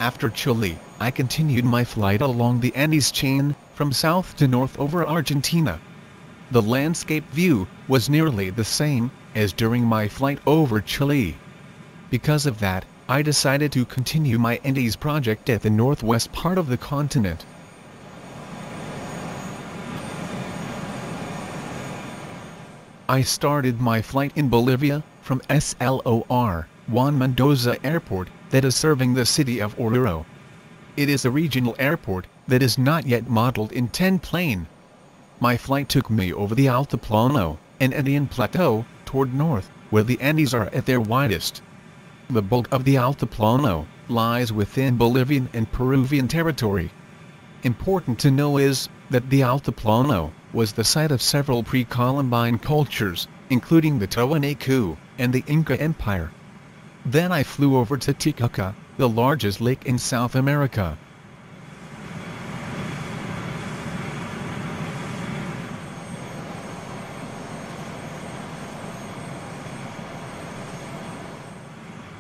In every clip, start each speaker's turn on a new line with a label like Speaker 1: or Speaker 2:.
Speaker 1: After Chile, I continued my flight along the Andes chain, from south to north over Argentina. The landscape view was nearly the same as during my flight over Chile. Because of that, I decided to continue my Andes project at the northwest part of the continent. I started my flight in Bolivia, from SLOR, Juan Mendoza Airport, that is serving the city of Oruro. It is a regional airport that is not yet modeled in 10 plane. My flight took me over the Altiplano, an Andean plateau, toward north, where the Andes are at their widest. The bulk of the Altiplano lies within Bolivian and Peruvian territory. Important to know is that the Altiplano was the site of several pre-Columbine cultures, including the Tiwanaku and the Inca Empire. Then I flew over to Titicaca, the largest lake in South America.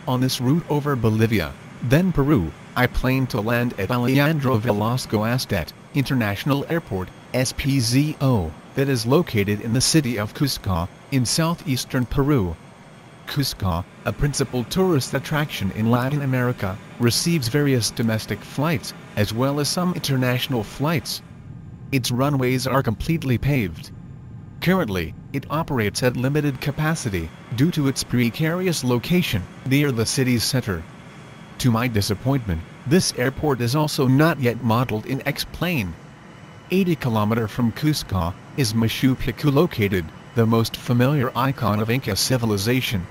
Speaker 1: On this route over Bolivia, then Peru, I planned to land at Alejandro Velasco Astet International Airport, SPZO, that is located in the city of Cusco, in southeastern Peru. Cusco, a principal tourist attraction in Latin America, receives various domestic flights, as well as some international flights. Its runways are completely paved. Currently, it operates at limited capacity, due to its precarious location, near the city's center. To my disappointment, this airport is also not yet modeled in X-plane. 80 km from Cusco, is Machu Picchu located, the most familiar icon of Inca civilization.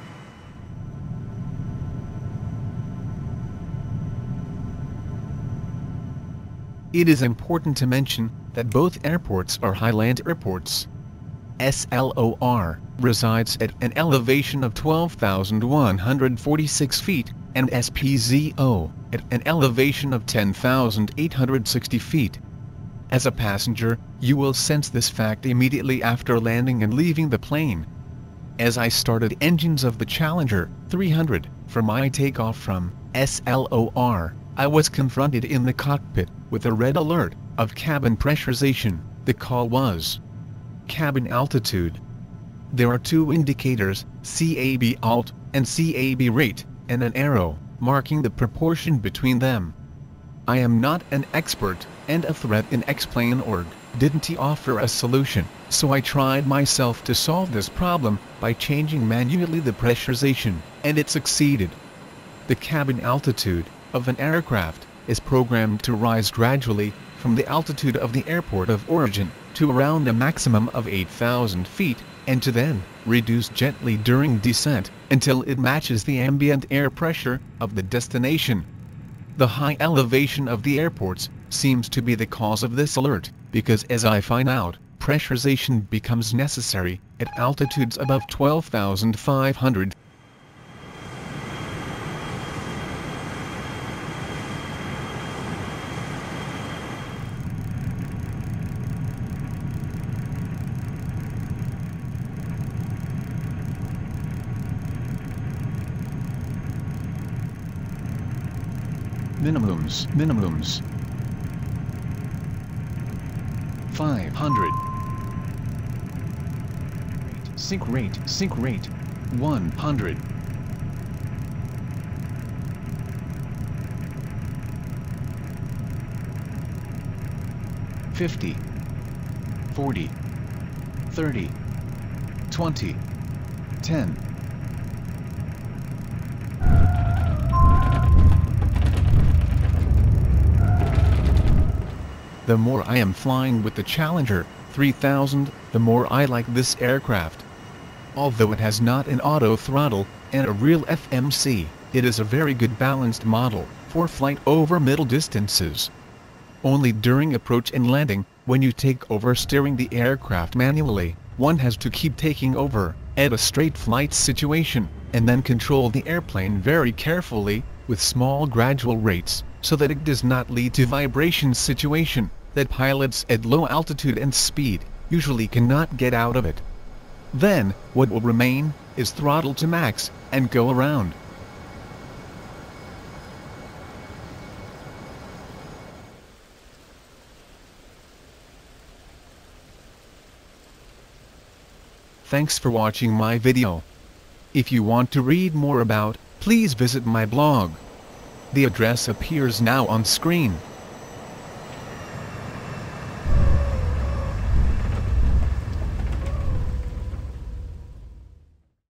Speaker 1: It is important to mention that both airports are highland airports. SLOR resides at an elevation of 12,146 feet, and SPZO at an elevation of 10,860 feet. As a passenger, you will sense this fact immediately after landing and leaving the plane. As I started engines of the Challenger 300 for my takeoff from SLOR, I was confronted in the cockpit with a red alert of cabin pressurization. The call was cabin altitude. There are two indicators, CAB alt and CAB rate, and an arrow marking the proportion between them. I am not an expert, and a threat in X-plane org didn't offer a solution, so I tried myself to solve this problem by changing manually the pressurization, and it succeeded. The cabin altitude of an aircraft is programmed to rise gradually from the altitude of the airport of origin to around a maximum of 8,000 feet, and to then reduce gently during descent until it matches the ambient air pressure of the destination. The high elevation of the airports seems to be the cause of this alert, because as I find out, pressurization becomes necessary at altitudes above 12,500. Minimums. 500. Sync rate. 100. 50. 40. 30. 20. 10. The more I am flying with the Challenger 3000, the more I like this aircraft. Although it has not an auto throttle and a real FMC, it is a very good balanced model for flight over middle distances. Only during approach and landing, when you take over steering the aircraft manually, one has to keep taking over at a straight flight situation, and then control the airplane very carefully, with small gradual rates, so that it does not lead to vibration situation that pilots at low altitude and speed usually cannot get out of it. Then, what will remain is throttle to max and go around. Thanks for watching my video. If you want to read more about, please visit my blog. The address appears now on screen.